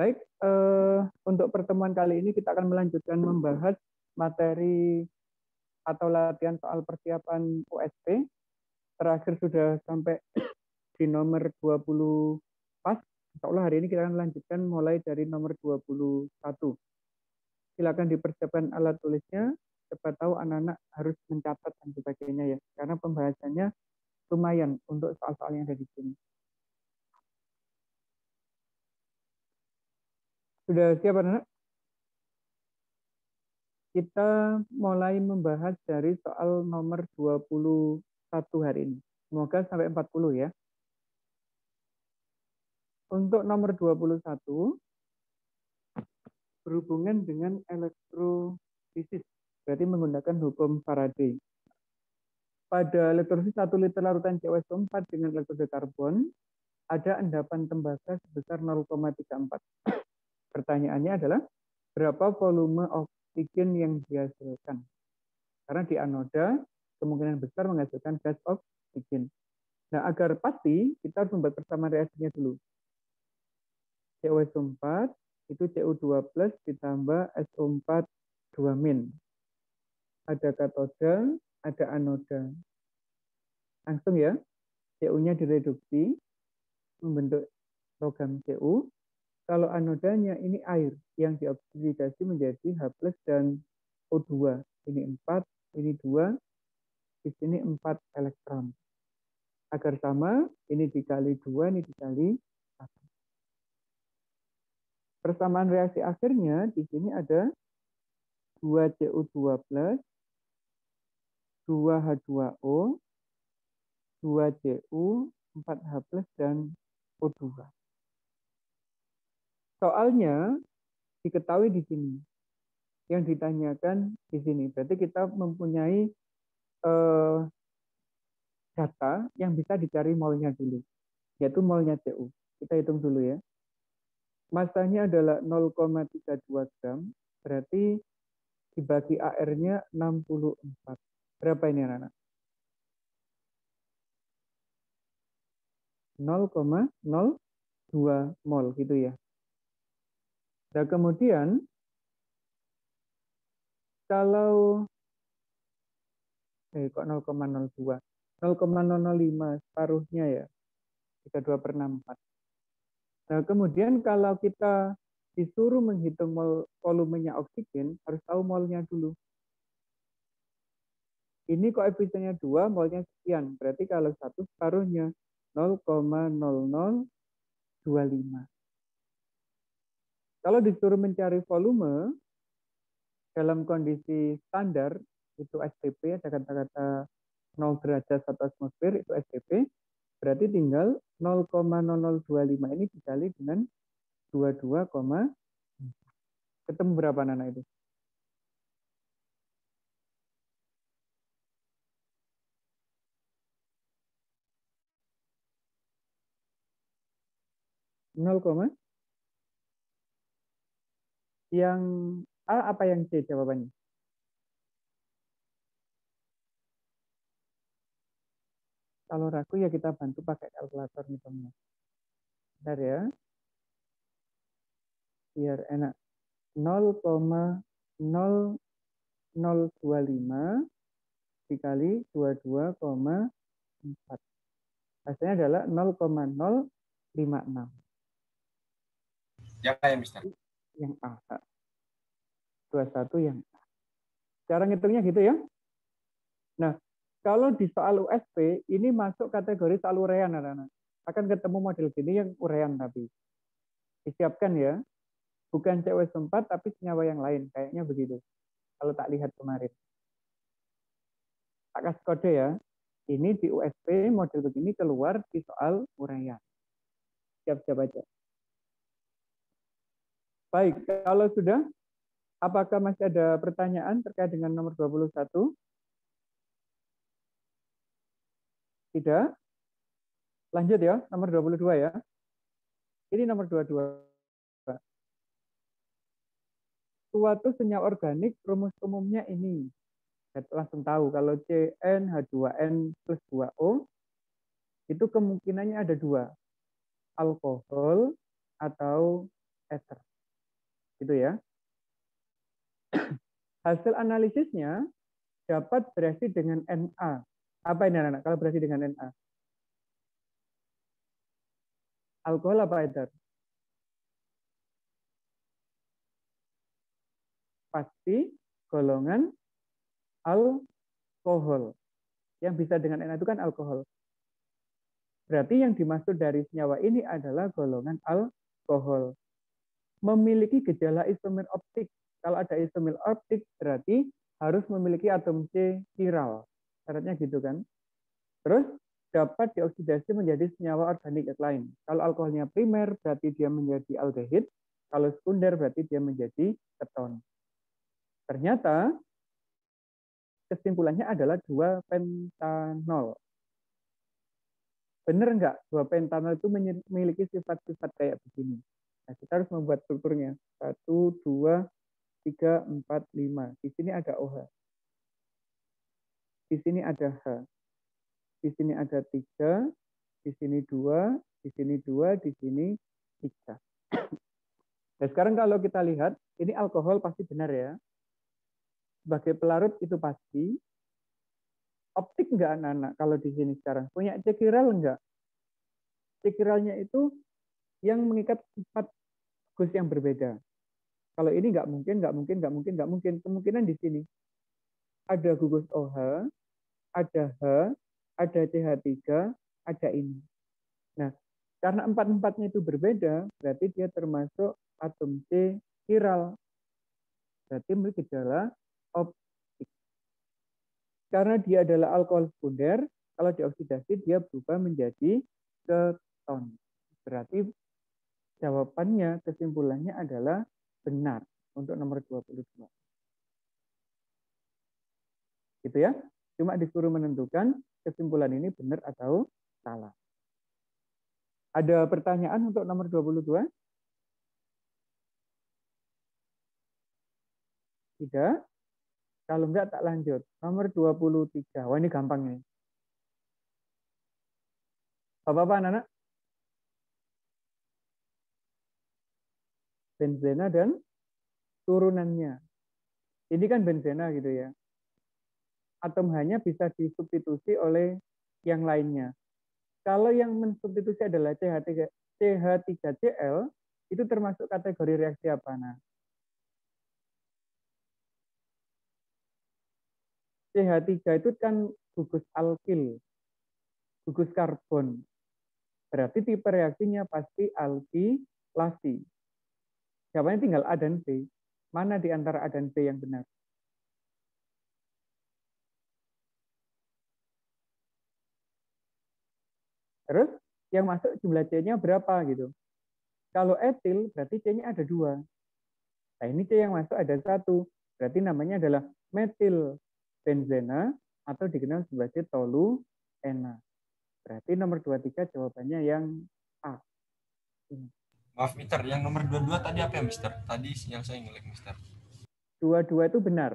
Baik, untuk pertemuan kali ini kita akan melanjutkan membahas materi atau latihan soal persiapan USP. Terakhir sudah sampai di nomor 20 pas. Insya Allah hari ini kita akan melanjutkan mulai dari nomor 21. Silakan dipersiapkan alat tulisnya. Siapa tahu anak-anak harus mencatat dan sebagainya ya. Karena pembahasannya lumayan untuk soal-soal yang ada di sini. Sudah siap anak? Kita mulai membahas dari soal nomor 21 hari ini. Semoga sampai 40 ya. Untuk nomor 21, berhubungan dengan elektrolisis, berarti menggunakan hukum Faraday. Pada elektrolisis 1 liter larutan CuSO4 dengan elektroda karbon, ada endapan tembaga sebesar 0,34. Pertanyaannya adalah, berapa volume oksigen yang dihasilkan? Karena di anoda, kemungkinan besar menghasilkan gas oksigen. Nah, agar pasti, kita harus membuat persamaan reaksinya dulu. CuSO4 itu Cu2 plus ditambah SO4 2 min. Ada katoda, ada anoda. Langsung ya, Cu-nya direduksi, membentuk logam Cu. Kalau anodanya ini air yang dioksidasi menjadi H plus dan O2. Ini 4, ini 2, di sini 4 elektron. Agar sama, ini dikali 2, ini dikali 1. Persamaan reaksi akhirnya di sini ada 2Cu2 plus, 2H2O, 2Cu, 4H plus, dan O2. Soalnya diketahui di sini. Yang ditanyakan di sini. Berarti kita mempunyai data yang bisa dicari molnya dulu. Yaitu molnya Cu. Kita hitung dulu ya. Masanya adalah 0,32 gram. Berarti dibagi AR-nya 64. Berapa ini anak-anak? 0,02 mol gitu ya. Nah kemudian kalau kok 0,02, 0,005 separuhnya ya, 32/64. Nah kemudian kalau kita disuruh menghitung mol volumenya oksigen, harus tahu molnya dulu. Ini koefisiennya 2, molnya sekian. Berarti kalau 1 separuhnya 0,0025. Kalau disuruh mencari volume dalam kondisi standar, itu SPP, ada kata-kata 0 derajat 1 atmosfer, itu SPP. Berarti tinggal 0,0025 ini dikali dengan 22, ketemu berapa Nana itu? Yang A apa yang C jawabannya? Kalau ragu ya kita bantu pakai kalkulator hitungnya. Bentar ya. Biar enak. 0,0025 dikali 22,4. Hasilnya adalah 0,056. Yang A ya, Mister? Yang A. 21 yang A. Cara ngitungnya gitu ya. Nah, kalau di soal USP, ini masuk kategori soal urean, anak-anak. Akan ketemu model gini yang urean tapi. Disiapkan ya. Bukan CuSO4, tapi senyawa yang lain. Kayaknya begitu. Kalau tak lihat kemarin. Tak kasih kode ya. Ini di USP model begini keluar di soal urean. Siap-siap aja. Baik, kalau sudah, apakah masih ada pertanyaan terkait dengan nomor 21? Tidak? Lanjut ya, nomor 22 ya. Ini nomor 22. Suatu senyawa organik, rumus umumnya ini. Kita langsung tahu, kalau CnH2n plus 2O, itu kemungkinannya ada 2. Alkohol atau ether. Gitu ya. Hasil analisisnya dapat bereaksi dengan Na. Apa ini anak-anak kalau bereaksi dengan Na? Alkohol apa ether? Pasti golongan alkohol. Yang bisa dengan Na itu kan alkohol. Berarti yang dimaksud dari senyawa ini adalah golongan alkohol. Memiliki gejala isomer optik. Kalau ada isomer optik berarti harus memiliki atom C chiral. Syaratnya gitu kan. Terus dapat dioksidasi menjadi senyawa organik yang lain. Kalau alkoholnya primer berarti dia menjadi aldehid. Kalau sekunder berarti dia menjadi keton. Ternyata kesimpulannya adalah 2-pentanol. Benar nggak 2-pentanol itu memiliki sifat-sifat kayak begini? Nah, kita harus membuat strukturnya. 1, 2, 3, 4, 5. Di sini ada OH. Di sini ada H. Di sini ada 3. Di sini 2. Di sini 2. Di sini 3. Nah, sekarang kalau kita lihat, ini alkohol pasti benar ya. Sebagai pelarut itu pasti. Optik enggak anak-anak kalau di sini sekarang? Punya C chiral enggak? C chiralnya itu yang mengikat 4 gugus yang berbeda. Kalau ini nggak mungkin, nggak mungkin, nggak mungkin, nggak mungkin. Kemungkinan di sini ada gugus OH, ada H, ada CH3, ada ini. Nah, karena 4-4-nya itu berbeda, berarti dia termasuk atom C chiral. Berarti memiliki gejala optik. Karena dia adalah alkohol sekunder, kalau dioksidasi dia berubah menjadi keton. Berarti jawabannya, kesimpulannya adalah benar untuk nomor 22. Gitu ya. Cuma disuruh menentukan kesimpulan ini benar atau salah. Ada pertanyaan untuk nomor 22? Tidak? Kalau enggak tak lanjut. Nomor 23. Wah, ini gampang nih. Bapak-bapak, anak-anak? Benzena dan turunannya. Ini kan benzena gitu ya. Atom H-nya bisa disubstitusi oleh yang lainnya. Kalau yang mensubstitusi adalah CH3Cl, itu termasuk kategori reaksi apa? Nah, CH3 itu kan gugus alkil, gugus karbon. Berarti tipe reaksinya pasti alkilasi. Jawabannya tinggal A dan B. Mana di antara A dan B yang benar? Terus yang masuk jumlah C-nya berapa gitu? Kalau etil berarti C-nya ada 2. Nah ini C yang masuk ada 1. Berarti namanya adalah metil benzena atau dikenal sebagai toluena. Berarti nomor 23 jawabannya yang A. Maaf, Mister. Yang nomor 22 tadi apa ya, Mister? Tadi yang saya ngelik, Mister. 22 itu benar.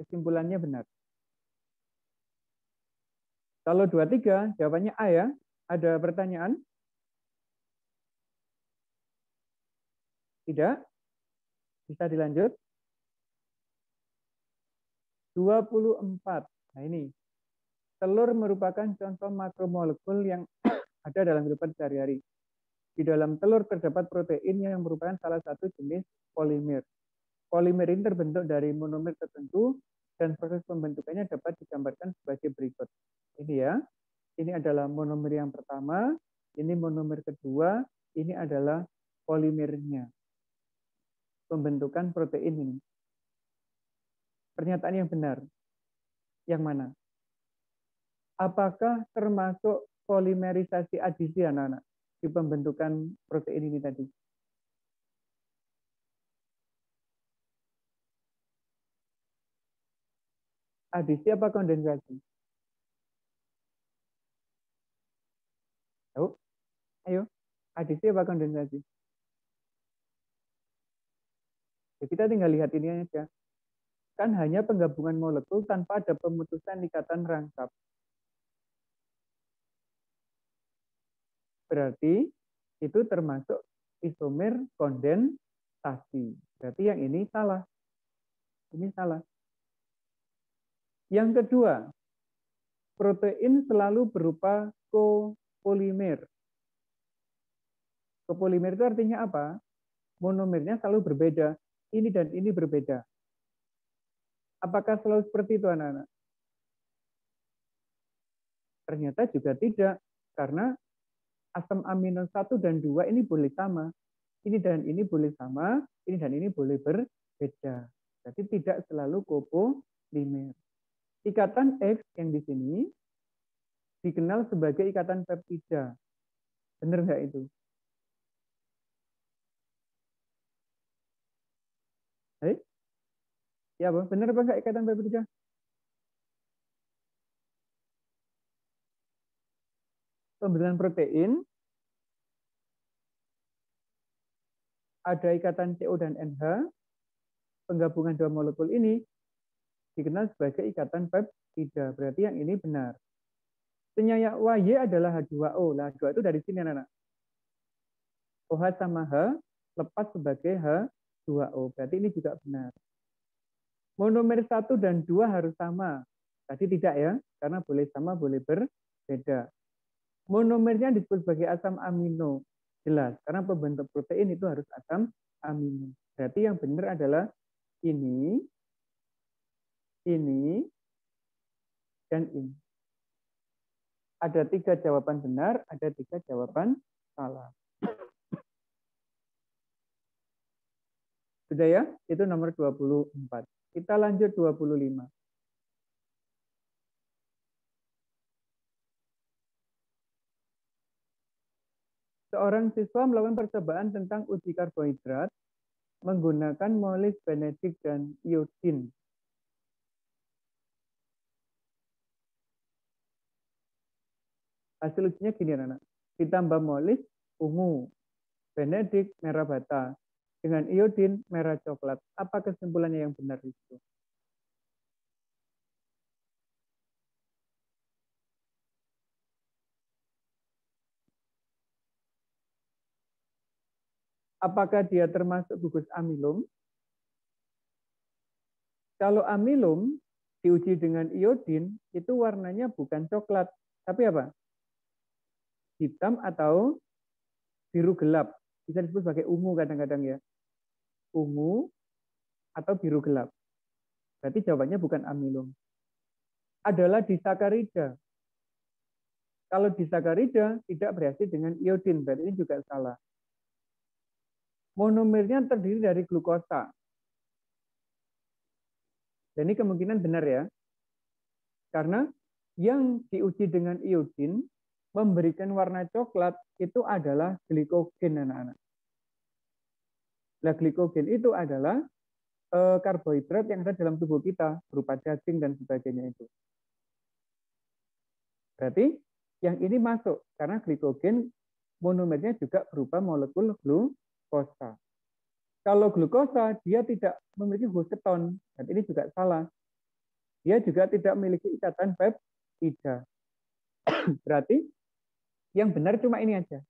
Kesimpulannya benar. Kalau 23, jawabannya A ya. Ada pertanyaan? Tidak? Bisa dilanjut? 24. Nah ini. Telur merupakan contoh makromolekul yang ada dalam kehidupan sehari-hari. Di dalam telur terdapat protein yang merupakan salah satu jenis polimer. Polimer ini terbentuk dari monomer tertentu dan proses pembentukannya dapat digambarkan sebagai berikut. Ini ya. Ini adalah monomer yang pertama, ini monomer kedua, ini adalah polimernya. Pembentukan protein ini. Pernyataan yang benar. Yang mana? Apakah termasuk polimerisasi adisi anak-anak di pembentukan protein ini tadi? Adisi apa kondensasi? Tahu? Ayo, adisi apa kondensasi? Ya, kita tinggal lihat ini aja. Kan hanya penggabungan molekul tanpa ada pemutusan ikatan rangkap. Berarti itu termasuk isomer kondensasi. Berarti yang ini salah. Ini salah. Yang kedua, protein selalu berupa kopolimer. Kopolimer itu artinya apa? Monomernya selalu berbeda. Ini dan ini berbeda. Apakah selalu seperti itu, anak-anak? Ternyata juga tidak. Karena asam amino 1 dan 2 ini boleh sama. Ini dan ini boleh sama, ini dan ini boleh berbeda. Jadi tidak selalu kopolimer. Ikatan X yang di sini dikenal sebagai ikatan peptida. Benar nggak itu? Hai? Ya, benar apa nggak ikatan peptida? Pembentukan protein ada ikatan CO dan NH, penggabungan dua molekul ini dikenal sebagai ikatan peptida. Berarti yang ini benar. Senyawa Y adalah H2O. Nah, H2O itu dari sini, anak-anak. OH sama H lepas sebagai H2O. Berarti ini juga benar. Monomer 1 dan 2 harus sama. Tadi tidak ya, karena boleh sama, boleh berbeda. Monomernya disebut sebagai asam amino. Jelas, karena pembentuk protein itu harus asam amino. Berarti yang benar adalah ini, dan ini. Ada 3 jawaban benar, ada 3 jawaban salah. Sudah ya? Itu nomor 24. Kita lanjut 25. Seorang siswa melakukan percobaan tentang uji karbohidrat menggunakan molis Benedict dan iodin. Hasil ujinya gini, anak. Ditambah molis ungu, Benedict merah bata, dengan iodin merah coklat. Apa kesimpulannya yang benar itu? Apakah dia termasuk gugus amilum? Kalau amilum diuji dengan iodin, itu warnanya bukan coklat, tapi apa? Hitam atau biru gelap. Bisa disebut sebagai ungu kadang-kadang ya. Ungu atau biru gelap. Berarti jawabannya bukan amilum. Adalah disakarida. Kalau disakarida tidak bereaksi dengan iodin, berarti ini juga salah. Monomernya terdiri dari glukosa. Dan ini kemungkinan benar ya. Karena yang diuji dengan iodin memberikan warna coklat itu adalah glikogen, anak-anak. Nah, glikogen itu adalah karbohidrat yang ada dalam tubuh kita berupa daging dan sebagainya itu. Berarti yang ini masuk karena glikogen monomernya juga berupa molekul glukosa. Kalau glukosa dia tidak memiliki keton, dan ini juga salah. Dia juga tidak memiliki ikatan peptida. Berarti yang benar cuma ini aja.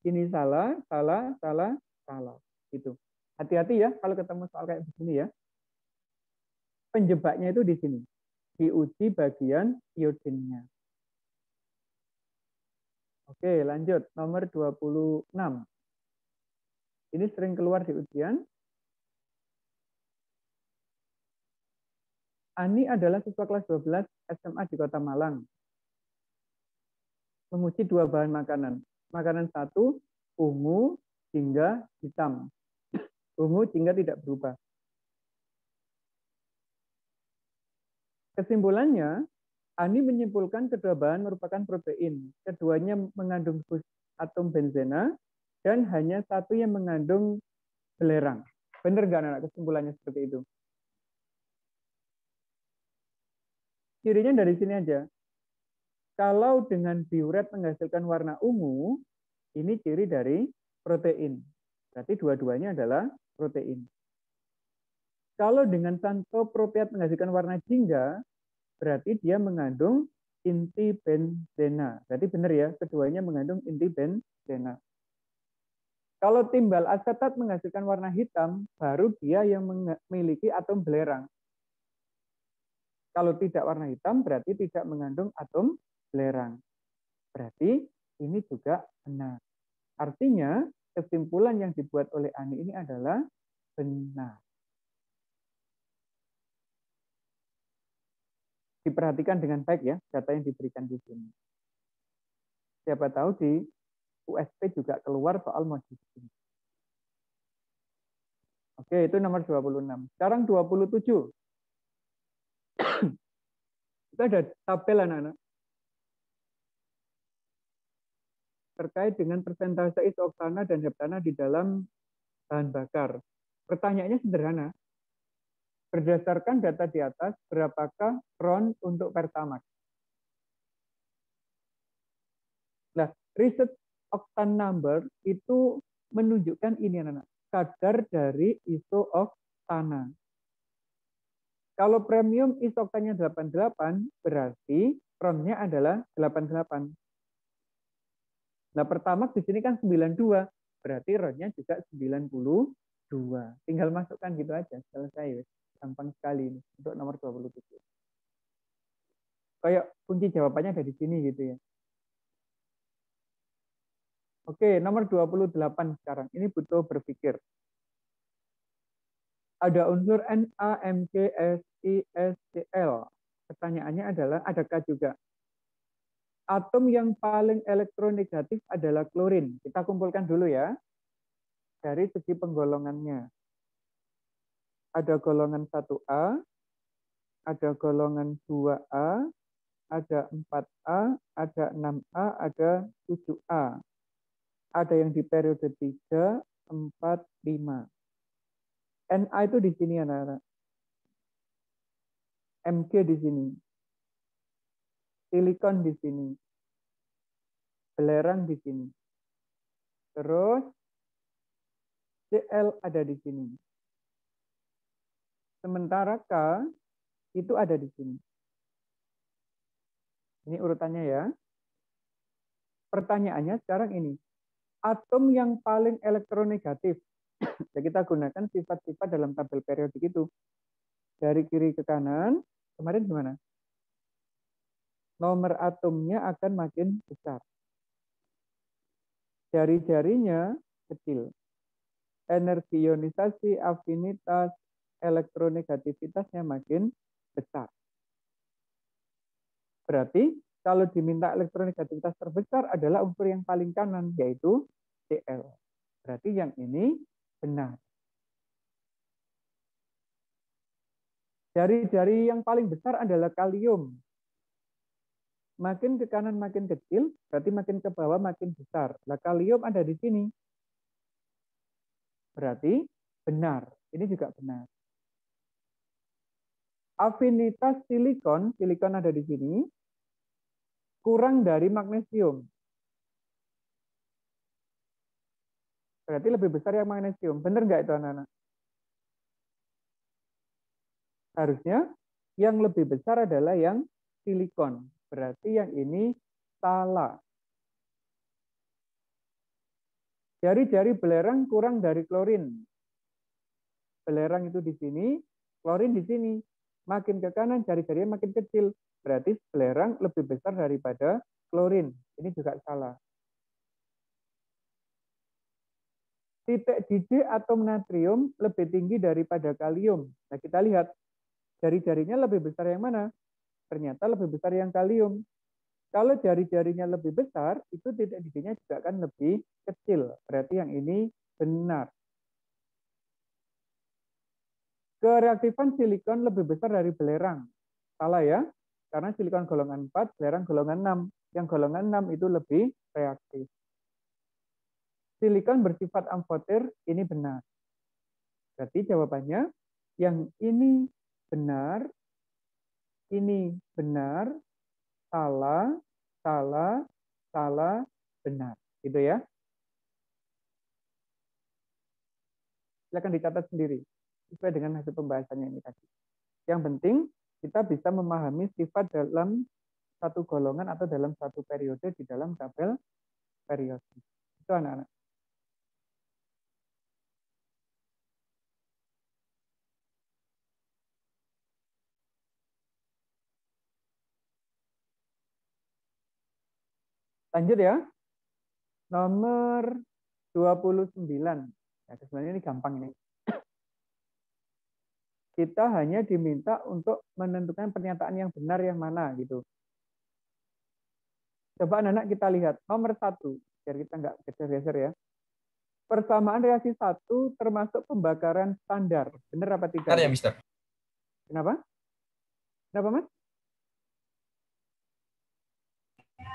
Ini salah, salah, salah, salah. Itu. Hati-hati ya kalau ketemu soal kayak begini ya. Penjebaknya itu di sini. Diuji bagian iodinnya. Oke, lanjut. Nomor 26. Ini sering keluar di ujian. Ani adalah siswa kelas 12 SMA di Kota Malang. Menguji 2 bahan makanan. Makanan 1, ungu, jingga, hitam. Ungu, jingga tidak berubah. Kesimpulannya, Ani menyimpulkan kedua bahan merupakan protein. Keduanya mengandung atom benzena dan hanya satu yang mengandung belerang. Benar nggak anak kesimpulannya seperti itu? Cirinya dari sini aja. Kalau dengan biuret menghasilkan warna ungu, ini ciri dari protein. Berarti dua-duanya adalah protein. Kalau dengan santopropiat menghasilkan warna jingga, berarti dia mengandung inti benzena. Berarti benar ya, keduanya mengandung inti benzena. Kalau timbal asetat menghasilkan warna hitam, baru dia yang memiliki atom belerang. Kalau tidak warna hitam, berarti tidak mengandung atom belerang. Berarti ini juga benar. Artinya, kesimpulan yang dibuat oleh Ani ini adalah benar. Diperhatikan dengan baik ya, data yang diberikan di sini. Siapa tahu di USP juga keluar soal modif. Oke, itu nomor 26. Sekarang 27. Itu ada tabel anak-anak. Terkait dengan persentase isoktana dan heptana di dalam bahan bakar. Pertanyaannya sederhana. Berdasarkan data di atas, berapakah RON untuk Pertamax? Nah, riset octane number itu menunjukkan ini anak-anak. Kadar dari isooktana. Kalau premium isoktannya 88, berarti RON-nya adalah 88. Nah, Pertamax di sini kan 92, berarti RON-nya juga 92. Tinggal masukkan gitu aja, selesai. Gampang sekali ini untuk nomor 27. Kayak kunci jawabannya ada di sini gitu ya. Oke, nomor 28 sekarang. Ini butuh berpikir. Ada unsur Na, Mg, Si, S, Cl. Pertanyaannya adalah, adakah juga atom yang paling elektronegatif adalah klorin? Kita kumpulkan dulu ya. Dari segi penggolongannya. Ada golongan 1A, ada golongan 2A, ada 4A, ada 6A, ada 7A. Ada yang di periode 3, 4, 5. Na itu di sini anak-anak. Mg di sini. Silikon di sini. Belerang di sini. Terus Cl ada di sini. Sementara K itu ada di sini. Ini urutannya ya. Pertanyaannya sekarang ini. Atom yang paling elektronegatif. Ya, kita gunakan sifat-sifat dalam tabel periodik itu. Dari kiri ke kanan, kemarin gimana? Nomor atomnya akan makin besar. Jari-jarinya kecil. Energi ionisasi, afinitas, elektronegativitasnya makin besar. Berarti kalau diminta elektronegativitas terbesar adalah unsur yang paling kanan, yaitu Cl. Berarti yang ini benar. Jari-jari yang paling besar adalah kalium. Makin ke kanan makin kecil, berarti makin ke bawah makin besar. Nah, kalium ada di sini. Berarti benar. Ini juga benar. Afinitas silikon, silikon ada di sini, kurang dari magnesium. Berarti lebih besar yang magnesium. Benar nggak itu anak-anak? Harusnya yang lebih besar adalah yang silikon. Berarti yang ini salah. Jari-jari belerang kurang dari klorin. Belerang itu di sini, klorin di sini. Makin ke kanan, jari-jarinya makin kecil. Berarti belerang lebih besar daripada klorin. Ini juga salah. Titik didih atom natrium lebih tinggi daripada kalium. Nah, kita lihat jari-jarinya lebih besar yang mana? Ternyata lebih besar yang kalium. Kalau jari-jarinya lebih besar, itu titik didihnya juga akan lebih kecil. Berarti yang ini benar. Kereaktifan silikon lebih besar dari belerang. Salah ya, karena silikon golongan 4, belerang golongan 6. Yang golongan 6 itu lebih reaktif. Silikon bersifat amfoter, ini benar. Berarti jawabannya, yang ini benar, salah, salah, salah, benar. Gitu ya. Silakan dicatat sendiri sesuai dengan hasil pembahasannya ini tadi. Yang penting kita bisa memahami sifat dalam satu golongan atau dalam satu periode di dalam tabel periodik. Itu anak-anak. Lanjut ya. Nomor 29. Ya, sebenarnya ini gampang ini. Kita hanya diminta untuk menentukan pernyataan yang benar yang mana gitu. Coba anak-anak kita lihat nomor 1, biar kita nggak geser-geser ya. Persamaan reaksi 1 termasuk pembakaran standar. Benar apa tidak? Benar ya, Mister? Kenapa? Kenapa, Mas?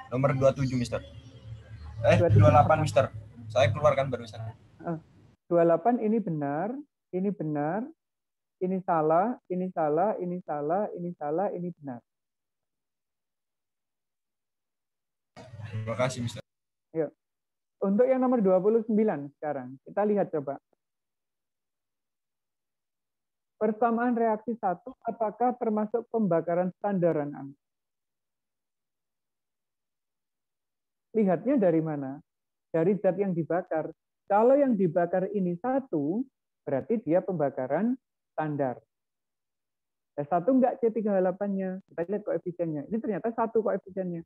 Nomor 27, Mister. 28, Mister. Saya keluarkan barusan. 28 ini benar, ini benar, ini salah, ini salah, ini salah, ini salah, ini benar. Terima kasih, Mister. Yuk. Untuk yang nomor 29 sekarang, kita lihat coba. Persamaan reaksi 1, apakah termasuk pembakaran standaran? Lihatnya dari mana? Dari zat yang dibakar. Kalau yang dibakar ini 1, berarti dia pembakaran standar. Ya, 1 enggak C3H8-nya. Kita lihat koefisiennya. Ini ternyata 1 koefisiennya.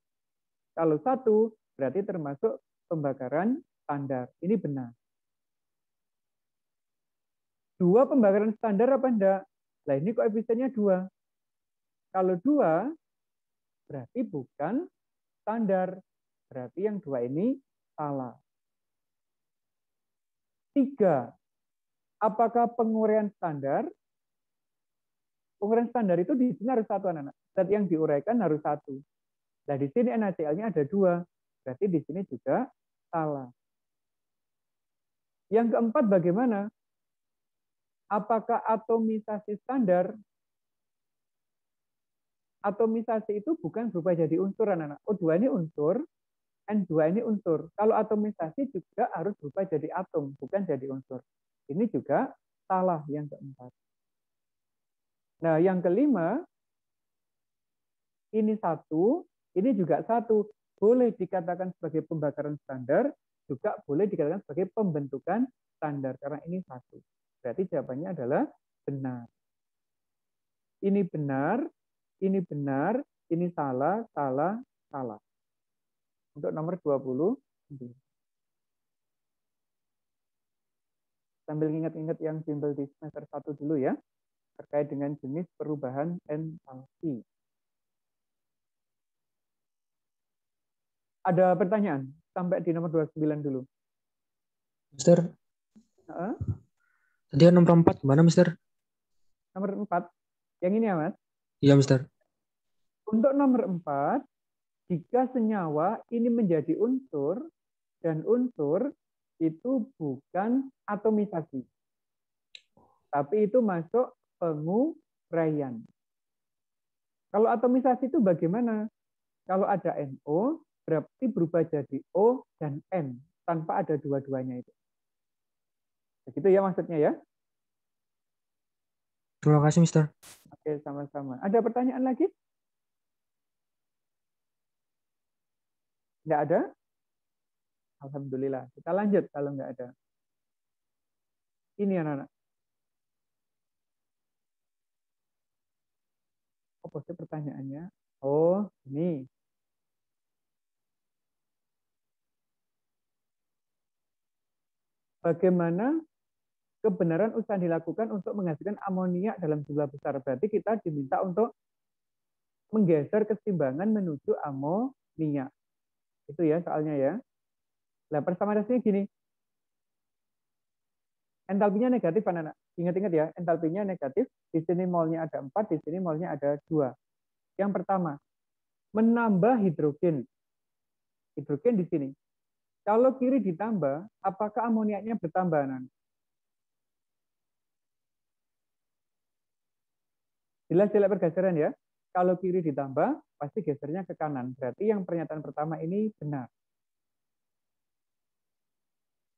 Kalau 1, berarti termasuk pembakaran standar. Ini benar. 2 pembakaran standar apa enggak? Nah, ini koefisiennya 2. Kalau 2, berarti bukan standar. Berarti yang 2 ini salah. 3. Apakah penguraian standar? Penguraian standar itu di sini harus 1, anak-anak. Zat yang diuraikan harus 1. Nah, di sini NaCl-nya ada 2. Berarti di sini juga salah. Yang keempat bagaimana? Apakah atomisasi standar? Atomisasi itu bukan berubah jadi unsur, anak-anak. O2 ini unsur, N2 ini unsur. Kalau atomisasi juga harus berubah jadi atom, bukan jadi unsur. Ini juga salah yang keempat. Nah, yang kelima, ini 1, ini juga 1. Boleh dikatakan sebagai pembakaran standar, juga boleh dikatakan sebagai pembentukan standar, karena ini 1. Berarti jawabannya adalah benar. Ini benar, ini salah, salah, salah. Untuk nomor 20. Sambil ingat-ingat yang simbol di semester 1 dulu ya, terkait dengan jenis perubahan entalpi. Ada pertanyaan sampai di nomor 29 dulu. Mister, tadi nomor 4 mana, Mister? Nomor 4, yang ini ya, Mas? Iya, Mister. Untuk nomor 4, jika senyawa ini menjadi unsur, dan unsur itu bukan atomisasi, tapi itu masuk penguraian. Kalau atomisasi itu bagaimana? Kalau ada NO, berarti berubah jadi O dan N, tanpa ada dua-duanya itu. Begitu ya maksudnya ya? Terima kasih, Mister. Oke, sama-sama. Ada pertanyaan lagi? Nggak ada? Alhamdulillah. Kita lanjut kalau nggak ada. Ini anak-anak. Apa sih pertanyaannya? Oh, ini. Bagaimana kebenaran usaha dilakukan untuk menghasilkan amonia dalam jumlah besar? Berarti kita diminta untuk menggeser keseimbangan menuju amonia. Itu ya soalnya ya. Nah, persamaan reaksinya gini. Entalpinya negatif, anak-anak. Ingat-ingat ya, entalpinya negatif. Di sini molnya ada 4, di sini molnya ada 2. Yang pertama, menambah hidrogen. Hidrogen di sini. Kalau kiri ditambah, apakah amoniaknya bertambah, anak? Jelas tidak pergeseran ya. Kalau kiri ditambah, pasti gesernya ke kanan. Berarti yang pernyataan pertama ini benar.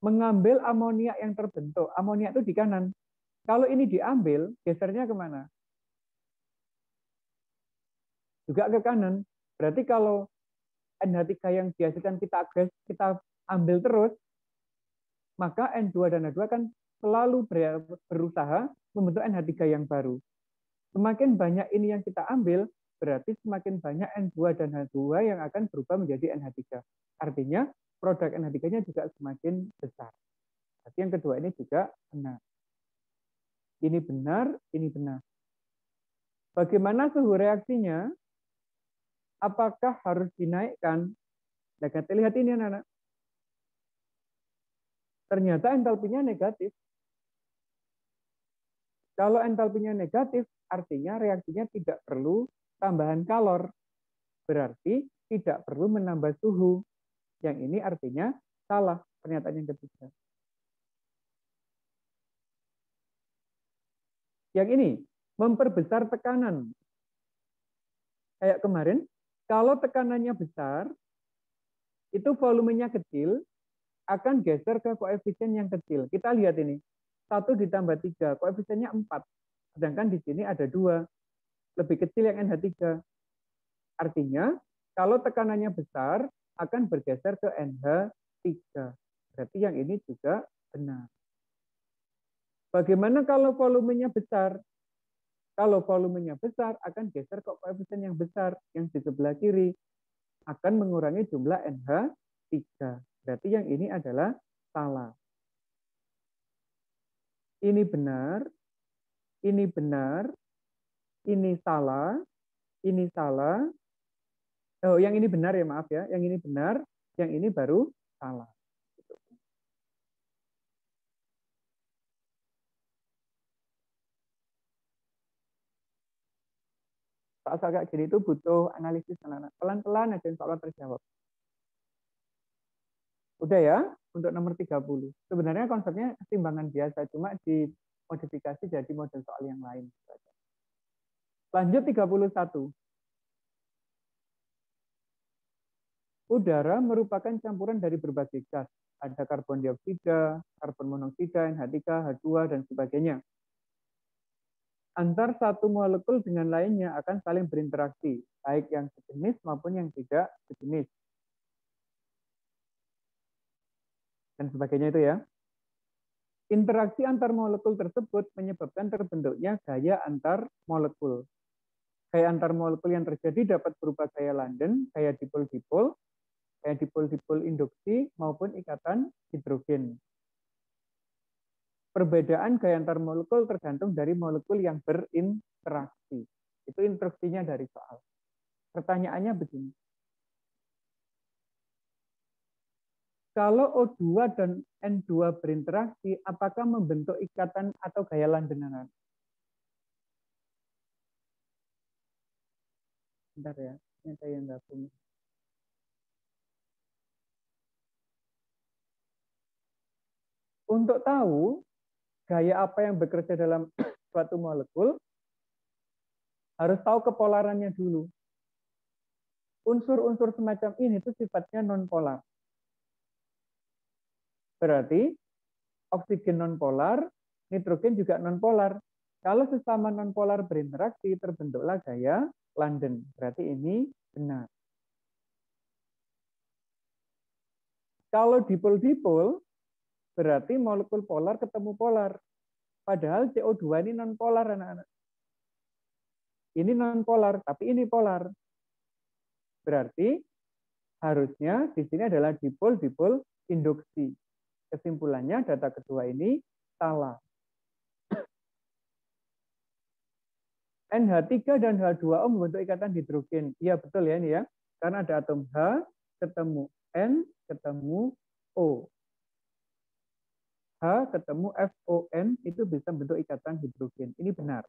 Mengambil amoniak yang terbentuk. Amoniak itu di kanan. Kalau ini diambil, gesernya kemana? Juga ke kanan. Berarti kalau NH3 yang dihasilkan kita ambil terus, maka N2 dan H2 kan selalu berusaha membentuk NH3 yang baru. Semakin banyak ini yang kita ambil, berarti semakin banyak N2 dan H2 yang akan berubah menjadi NH3. Artinya produk NH3-nya juga semakin besar. Berarti yang kedua ini juga benar. Ini benar, ini benar. Bagaimana suhu reaksinya? Apakah harus dinaikkan? Nah, kita lihat ini anak-anak. Ternyata entalpinya negatif. Kalau entalpinya negatif, artinya reaksinya tidak perlu tambahan kalor. Berarti tidak perlu menambah suhu. Yang ini artinya salah pernyataan yang ketiga. Yang ini, memperbesar tekanan. Kayak kemarin, kalau tekanannya besar, itu volumenya kecil, akan geser ke koefisien yang kecil. Kita lihat ini, 1 ditambah 3, koefisiennya 4. Sedangkan di sini ada 2, lebih kecil yang NH3. Artinya, kalau tekanannya besar, akan bergeser ke NH3. Berarti yang ini juga benar. Bagaimana kalau volumenya besar? Kalau volumenya besar, akan geser ke koefisien yang besar, yang di sebelah kiri. Akan mengurangi jumlah NH3. Berarti yang ini adalah salah. Ini benar, ini benar, ini salah, ini salah. Oh, yang ini benar ya, maaf ya. Yang ini benar, yang ini baru salah. Soal-soal kayak gini itu butuh analisis anak-anak. Pelan-pelan aja insya Allah terjawab. Udah ya, untuk nomor 30. Sebenarnya konsepnya keseimbangan biasa, cuma dimodifikasi jadi model soal yang lain. Lanjut 31. Udara merupakan campuran dari berbagai gas. Ada karbon dioksida, karbon monoksida, NH3, H2, dan sebagainya. Antar satu molekul dengan lainnya akan saling berinteraksi, baik yang sejenis maupun yang tidak sejenis. Dan sebagainya itu ya. Interaksi antar molekul tersebut menyebabkan terbentuknya gaya antar molekul. Gaya antar molekul yang terjadi dapat berupa gaya London, gaya dipol-dipol, gaya dipol-dipol induksi, maupun ikatan hidrogen. Perbedaan gaya antar molekul tergantung dari molekul yang berinteraksi. Itu instruksinya dari soal. Pertanyaannya begini. Kalau O2 dan N2 berinteraksi, apakah membentuk ikatan atau gaya London? Bentar ya, ini saya yang gabung. Untuk tahu gaya apa yang bekerja dalam suatu molekul, harus tahu kepolarannya dulu. Unsur-unsur semacam ini itu sifatnya non-polar. Berarti oksigen non-polar, nitrogen juga non-polar. Kalau sesama non-polar berinteraksi, terbentuklah gaya London. Berarti ini benar. Kalau dipol-dipol, berarti molekul polar ketemu polar. Padahal CO2 ini non-polar, anak-anak. Ini non-polar, tapi ini polar. Berarti harusnya di sini adalah dipol-dipol induksi. Kesimpulannya data kedua ini salah. NH3 dan H2O membentuk ikatan hidrogen. Iya betul ya ini ya. Karena ada atom H ketemu N ketemu O. H ketemu FON itu bisa membentuk ikatan hidrogen. Ini benar.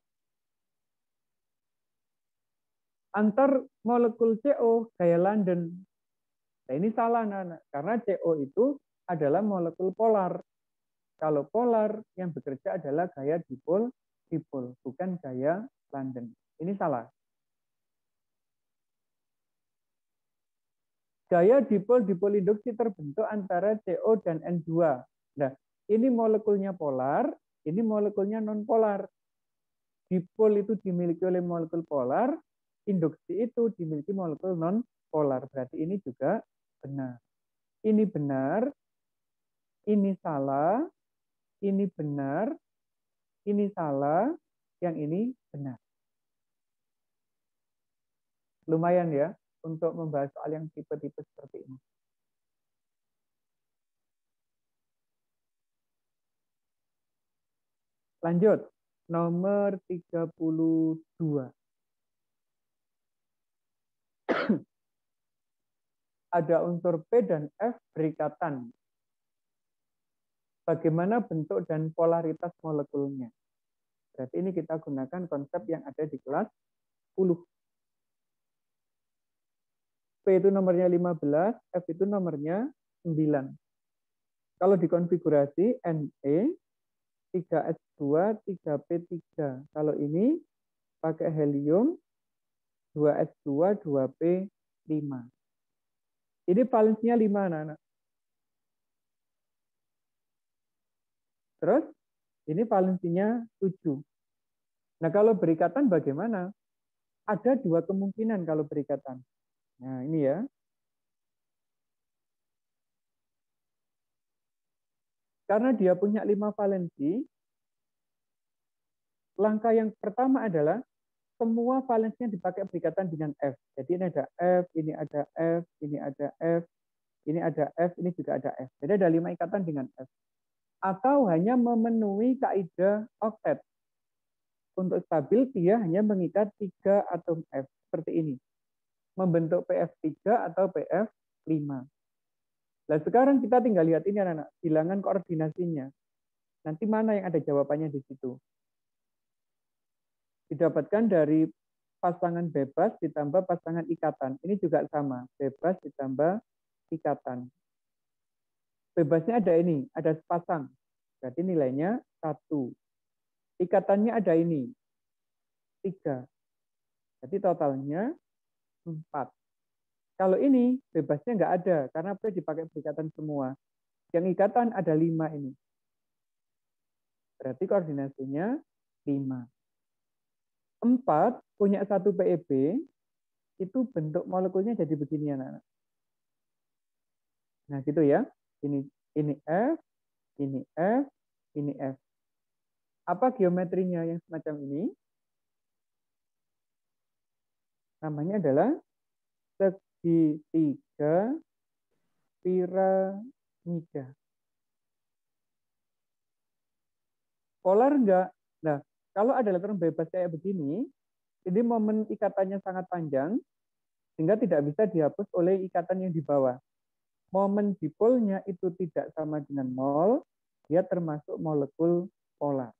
Antar molekul CO gaya London. Nah ini salah anak-anak. Karena CO itu adalah molekul polar. Kalau polar yang bekerja adalah gaya dipol-dipol, bukan gaya London. Ini salah. Gaya dipol-dipol induksi terbentuk antara CO dan N2. Nah, ini molekulnya polar, ini molekulnya non-polar. Dipol itu dimiliki oleh molekul polar, induksi itu dimiliki molekul non-polar. Berarti ini juga benar. Ini benar, ini salah, ini benar, ini salah, yang ini benar. Lumayan ya untuk membahas soal yang tipe-tipe seperti ini. Lanjut, nomor 32. Ada unsur P dan F berikatan. Bagaimana bentuk dan polaritas molekulnya? Berarti ini kita gunakan konsep yang ada di kelas 10. P itu nomornya 15, F itu nomornya 9. Kalau dikonfigurasi Ne 3S2, 3P3. Kalau ini pakai helium 2S2, 2P5. Ini valensinya 5, anak-anak. Terus ini valensinya 7. Nah, kalau berikatan bagaimana? Ada dua kemungkinan kalau berikatan. Nah, ini ya. Karena dia punya 5 valensi, langkah yang pertama adalah semua valensinya dipakai berikatan dengan F. Jadi ini ada F, ini ada F, ini ada F, ini ada F, ini juga ada F. Jadi ada 5 ikatan dengan F. Atau hanya memenuhi kaidah oktet. Untuk stabil, dia hanya mengikat 3 atom F. Seperti ini. Membentuk PF3 atau PF5. Nah, sekarang kita tinggal lihat ini anak-anak, bilangan koordinasinya. Nanti mana yang ada jawabannya di situ? Didapatkan dari pasangan bebas ditambah pasangan ikatan. Ini juga sama, bebas ditambah ikatan. Bebasnya ada ini, ada sepasang. Berarti nilainya 1. Ikatannya ada ini, 3. Jadi totalnya 4. Kalau ini bebasnya nggak ada, karena P dipakai berikatan semua. Yang ikatan ada 5 ini. Berarti koordinasinya 5. 4 punya 1 PEB, itu bentuk molekulnya jadi begini anak-anak. Nah gitu ya. Ini F, ini F, ini F. Apa geometrinya yang semacam ini? Namanya adalah segitiga piramida. Polar enggak? Nah, kalau ada lingkaran bebas kayak begini, ini momen ikatannya sangat panjang, sehingga tidak bisa dihapus oleh ikatan yang di bawah. Momen dipolnya itu tidak sama dengan 0, dia termasuk molekul polar.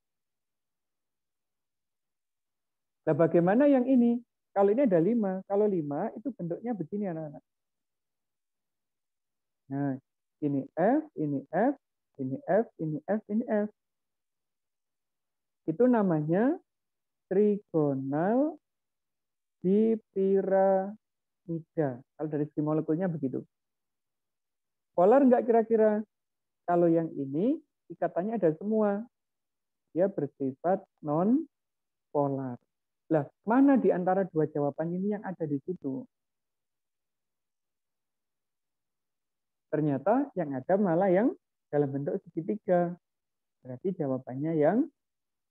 Nah, bagaimana yang ini? Kalau ini ada 5, kalau 5 itu bentuknya begini anak-anak. Nah, ini F, ini F, ini F, ini F, ini F. Itu namanya trigonal dipiramida. Kalau dari segi molekulnya begitu. Polar enggak kira-kira? Kalau yang ini ikatannya ada semua. Dia bersifat non-polar. Lah, mana di antara dua jawaban ini yang ada di situ? Ternyata yang ada malah yang dalam bentuk segitiga. Berarti jawabannya yang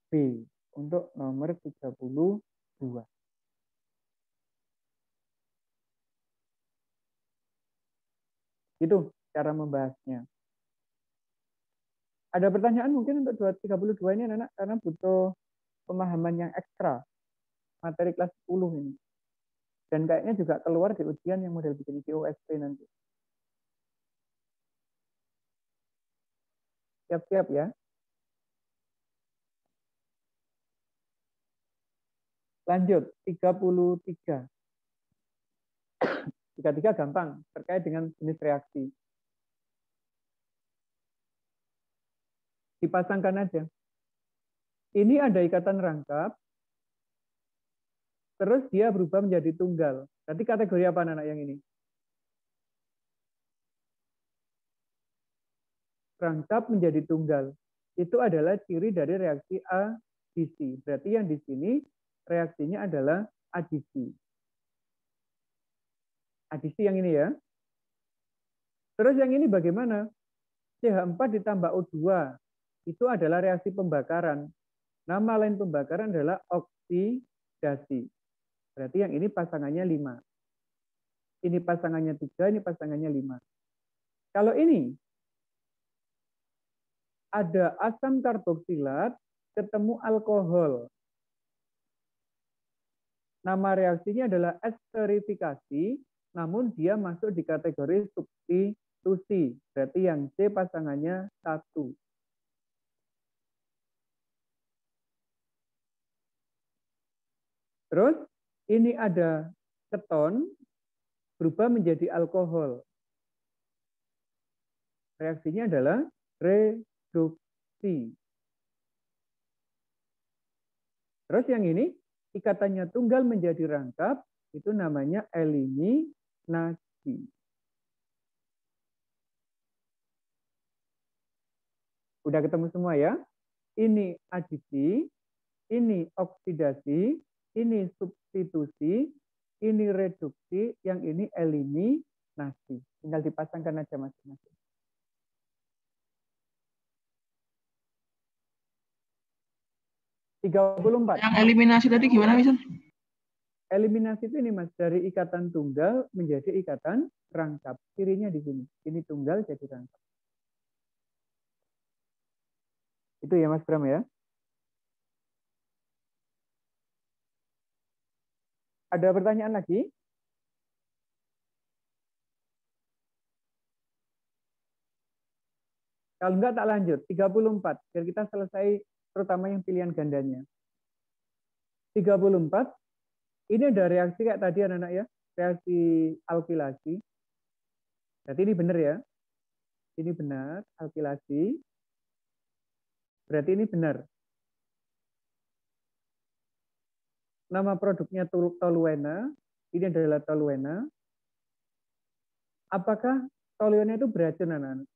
B untuk nomor 32. Itu cara membahasnya. Ada pertanyaan mungkin untuk 32 ini anak-anak karena butuh pemahaman yang ekstra. Materi kelas 10 ini. Dan kayaknya juga keluar di ujian yang model bikin IPOSP nanti. Siap-siap ya. Lanjut, 33. 33 gampang, terkait dengan jenis reaksi. Dipasangkan aja. Ini ada ikatan rangkap, terus dia berubah menjadi tunggal. Berarti kategori apa anak yang ini? Rangkap menjadi tunggal. Itu adalah ciri dari reaksi adisi. Berarti yang di sini reaksinya adalah adisi. Adisi yang ini ya. Terus yang ini bagaimana? CH4 ditambah O2 itu adalah reaksi pembakaran. Nama lain pembakaran adalah oksidasi. Berarti yang ini pasangannya 5. Ini pasangannya 3, ini pasangannya 5. Kalau ini ada asam karboksilat ketemu alkohol. Nama reaksinya adalah esterifikasi, namun dia masuk di kategori substitusi. Berarti yang C pasangannya 1. Terus ini ada keton berubah menjadi alkohol. Reaksinya adalah reduksi. Terus yang ini ikatannya tunggal menjadi rangkap, itu namanya eliminasi. Udah ketemu semua ya? Ini adisi, ini oksidasi, ini substitusi, ini reduksi, yang ini eliminasi. Tinggal dipasangkan aja masing-masing. Yang eliminasi tadi gimana, Mister? Eliminasi itu ini Mas, dari ikatan tunggal menjadi ikatan rangkap. Cirinya di sini. Ini tunggal jadi rangkap. Itu ya Mas Bram ya. Ada pertanyaan lagi? Kalau enggak tak lanjut. 34. Biar kita selesai terutama yang pilihan gandanya. 34. Ini ada reaksi kayak tadi anak-anak ya. Reaksi alkilasi. Berarti ini benar ya. Ini benar. Alkilasi. Berarti ini benar. Nama produknya toluena. Ini adalah toluena. Apakah toluena itu beracun anak-anak?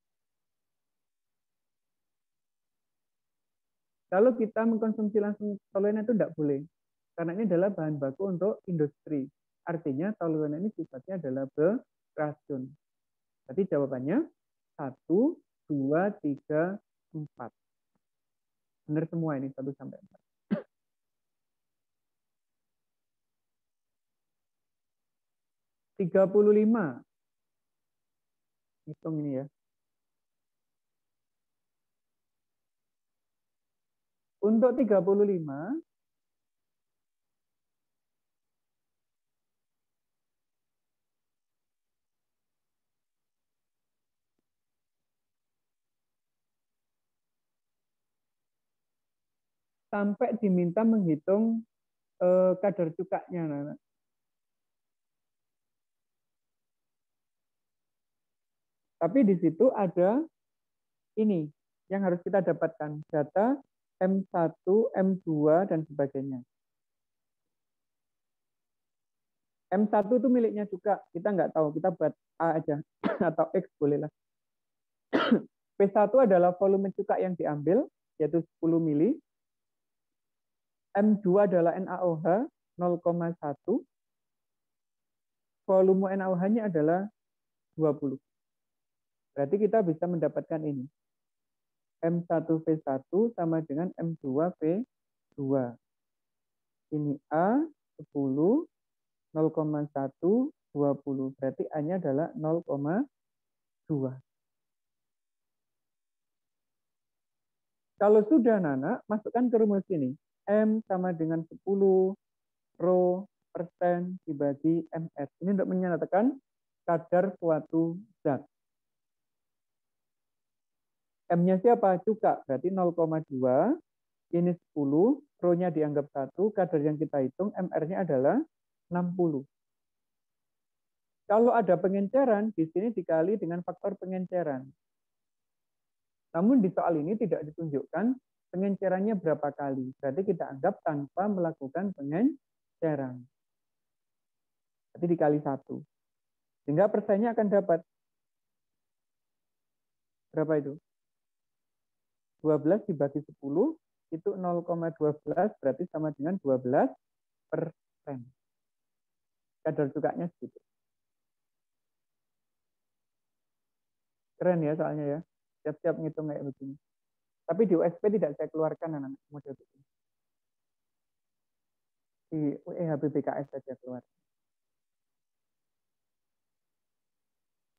Kalau kita mengkonsumsi langsung toluena itu tidak boleh. Karena ini adalah bahan baku untuk industri. Artinya toluena ini sifatnya adalah beracun. Jadi jawabannya 1, 2, 3, 4. Benar semua ini 1 sampai 4. 35. Hitung ini ya. Untuk 35, sampai diminta menghitung kadar cukanya. Nah. Tapi di situ ada ini yang harus kita dapatkan, data M1, M2, dan sebagainya. M1 itu miliknya juga, kita nggak tahu, kita buat A aja, atau X bolehlah. P1 adalah volume cuka yang diambil, yaitu 10 mili. M2 adalah NaOH 0,1. Volume NaOH-nya adalah 20. Berarti kita bisa mendapatkan ini. M1V1 sama dengan M2V2. Ini A 10, 0,1, 20. Berarti A-nya adalah 0,2. Kalau sudah Nana, masukkan ke rumus ini. M sama dengan 10 rho persen dibagi MS. Ini untuk menyatakan kadar suatu zat. M-nya siapa? Cuka. Berarti 0,2. Ini 10. Rho-nya dianggap 1. Kadar yang kita hitung, MR-nya adalah 60. Kalau ada pengenceran, di sini dikali dengan faktor pengenceran. Namun di soal ini tidak ditunjukkan pengencerannya berapa kali. Berarti kita anggap tanpa melakukan pengenceran. Berarti dikali 1. Sehingga persennya akan dapat. Berapa itu? 12 dibagi 10 itu 0,12 berarti sama dengan 12%. Kadar cukanya segitu. Keren ya soalnya ya. Siap-siap ngitung kayak begini. Tapi di USP tidak saya keluarkan anak-anak model begini. Di UEHBBKS saja keluar.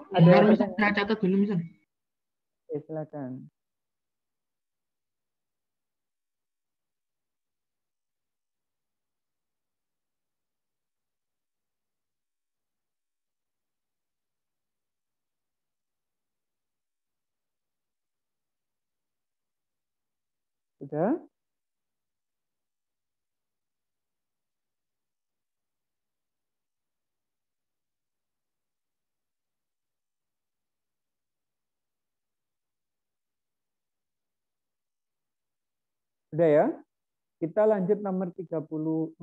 Ada Bentar, yang misal saya catat dulu misal. silakan. Sudah? Sudah ya? Kita lanjut nomor 36.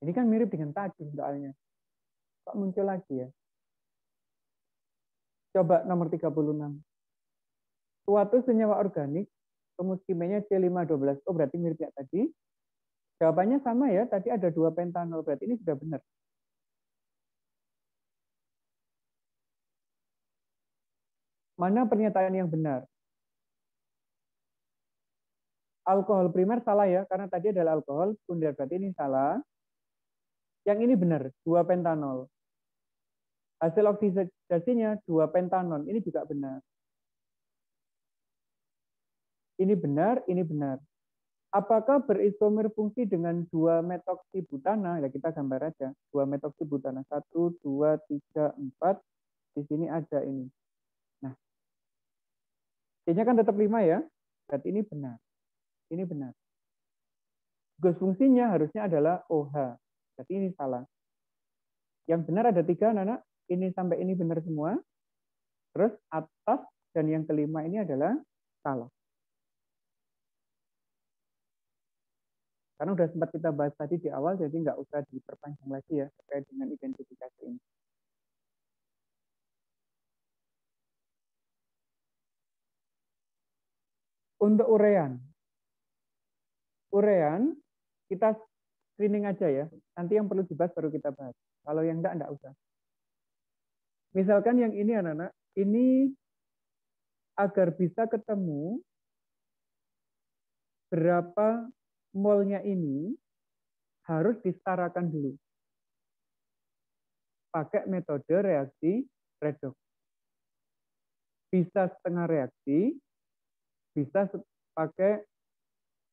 Ini kan mirip dengan tadi soalnya. Kok muncul lagi ya? Coba nomor 36. Suatu senyawa organik, rumus kimianya C512. Oh, berarti mirip ya tadi. Jawabannya sama ya, tadi ada 2 pentanol. Berarti ini sudah benar. Mana pernyataan yang benar? Alkohol primer salah ya, karena tadi adalah alkohol, sekunder berarti ini salah. Yang ini benar, 2 pentanol. Hasil oksidasinya 2 pentanon, ini juga benar. Ini benar, ini benar. Apakah berisomer fungsi dengan 2 metoksibutana? Ya kita gambar aja. 2 metoksibutana. 1, 2, 3, 4. Di sini ada ini. Nah, C-nya kan tetap 5 ya. Berarti ini benar. Ini benar. Tugas fungsinya harusnya adalah OH. Berarti ini salah. Yang benar ada 3, anak-anak. Ini sampai ini benar semua. Terus atas dan yang kelima ini adalah salah. Karena udah sempat kita bahas tadi di awal, jadi nggak usah diperpanjang lagi ya terkait dengan identifikasi ini. Untuk urean kita screening aja ya. Nanti yang perlu dibahas baru kita bahas. Kalau yang enggak usah. Misalkan yang ini anak-anak, ini agar bisa ketemu berapa molnya ini harus disetarakan dulu. Pakai metode reaksi redoks. Bisa setengah reaksi, bisa pakai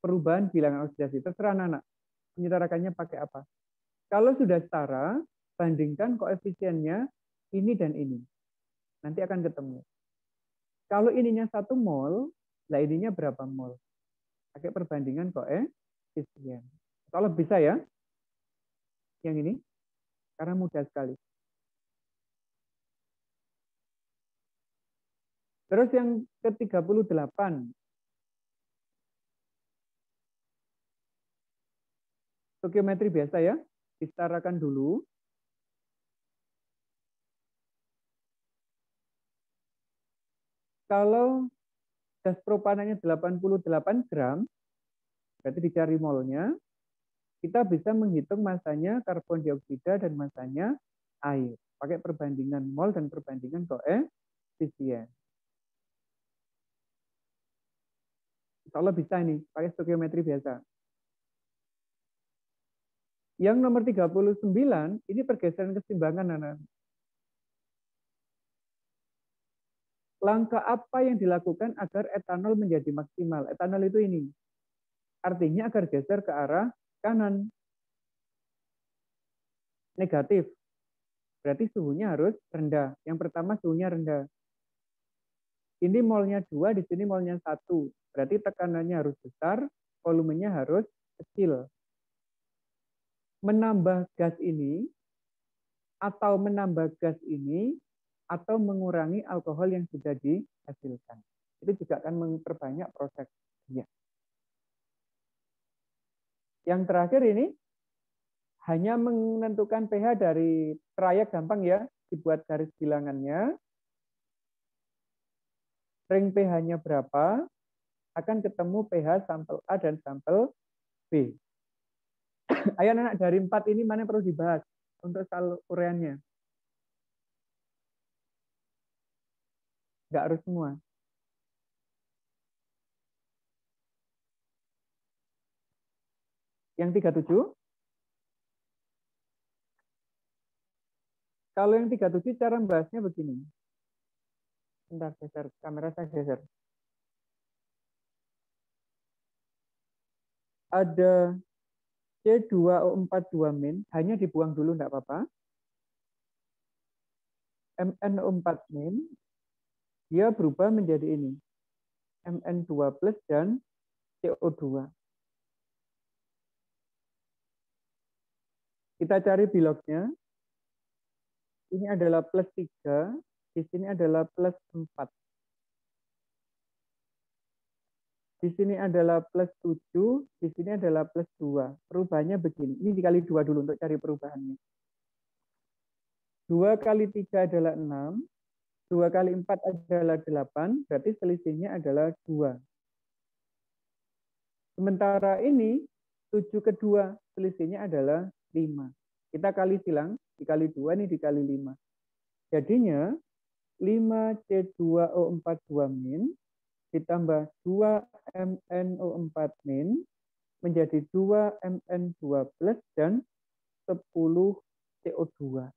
perubahan bilangan oksidasi. Terserah anak-anak. Menyetarakannya pakai apa. Kalau sudah setara, bandingkan koefisiennya ini dan ini. Nanti akan ketemu. Kalau ininya 1 mol, lah ininya berapa mol? Pakai perbandingan koefisien. Kalau bisa ya, yang ini, karena mudah sekali. Terus yang ke-38. Stoikiometri biasa ya, disetarakan dulu. Kalau gas propananya 88 gram, berarti dicari molnya, kita bisa menghitung masanya karbon dioksida dan masanya air. Pakai perbandingan mol dan perbandingan koefisien. Insya Allah bisa ini, pakai stoikiometri biasa. Yang nomor 39, ini pergeseran keseimbangan, anak. Langkah apa yang dilakukan agar etanol menjadi maksimal? Etanol itu ini. Artinya agar geser ke arah kanan. Negatif. Berarti suhunya harus rendah. Yang pertama suhunya rendah. Ini molnya 2, di sini molnya 1. Berarti tekanannya harus besar, volumenya harus kecil. Menambah gas ini, atau menambah gas ini, atau mengurangi alkohol yang sudah dihasilkan. Itu juga akan memperbanyak prosesnya. Yang terakhir ini, hanya menentukan pH dari trayek gampang ya, dibuat garis bilangannya. Ring pH-nya berapa, akan ketemu pH sampel A dan sampel B. Ayo anak dari 4 ini mana yang perlu dibahas? untuk soal uraiannya? Nggak harus semua. Yang 37? Kalau yang 37 cara membahasnya begini. Bentar, geser. Kamera saya geser. Ada C2O4 min, hanya dibuang dulu enggak apa-apa. MnO4 min, dia berubah menjadi ini. Mn2 plus dan CO2. Kita cari bilognya. Ini adalah plus 3, di sini adalah plus 4. Di sini adalah plus 7, di sini adalah plus 2. Perubahannya begini. Ini dikali 2 dulu untuk cari perubahannya. 2 kali 3 adalah 6. 2 kali 4 adalah 8. Berarti selisihnya adalah 2. Sementara ini 7 kedua selisihnya adalah 5. Kita kali silang. Dikali 2, ini dikali 5. Jadinya 5C2O42 min ditambah 2MnO4 min menjadi 2Mn2 plus dan 10 CO2.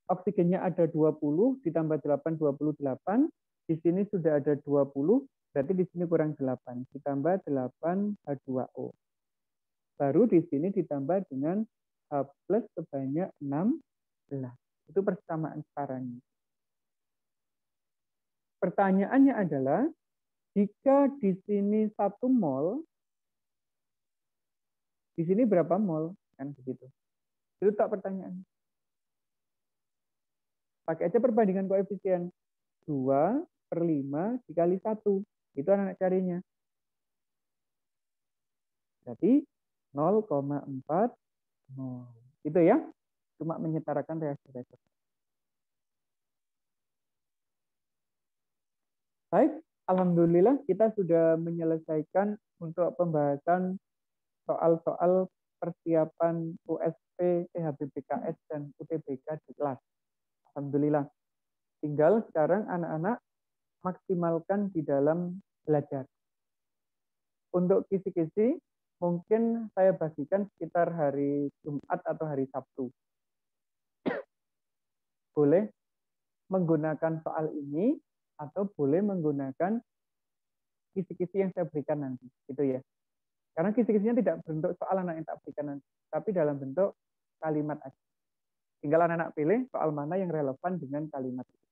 Oksigennya ada 20 ditambah 8, 28. Di sini sudah ada 20, berarti di sini kurang 8. Ditambah 8 H2O. Baru di sini ditambah dengan H plus sebanyak 16. Itu persamaan sekarangnya. Pertanyaannya adalah, jika di sini 1 mol, di sini berapa mol? Kan begitu. Itu tak pertanyaan. Pakai aja perbandingan koefisien. 2/5 dikali 1. Itu anak carinya. Berarti 0,40. Itu ya. Cuma menyetarakan reaksi-reaksi. Baik, alhamdulillah kita sudah menyelesaikan untuk pembahasan soal-soal persiapan USP, PHBPKS, dan UTBK di kelas. Alhamdulillah. Tinggal sekarang anak-anak maksimalkan di dalam belajar. Untuk kisi-kisi, mungkin saya bagikan sekitar hari Jumat atau hari Sabtu. Boleh menggunakan soal ini, atau boleh menggunakan kisi-kisi yang saya berikan nanti, gitu ya. Karena kisi-kisinya tidak bentuk soal anak yang tak berikan nanti, tapi dalam bentuk kalimat aja. Tinggal anak-anak pilih soal mana yang relevan dengan kalimat itu.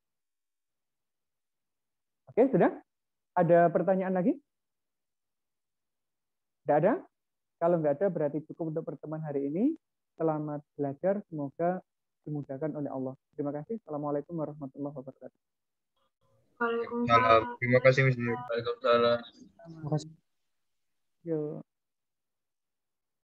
Oke, sudah? Ada pertanyaan lagi? Tidak ada? Kalau nggak ada, berarti cukup untuk pertemuan hari ini. Selamat belajar, semoga dimudahkan oleh Allah. Terima kasih. Assalamualaikum warahmatullahi wabarakatuh. Waalaikumsalam. Terima kasih, Mister. Waalaikumsalam. Terima kasih. Yo.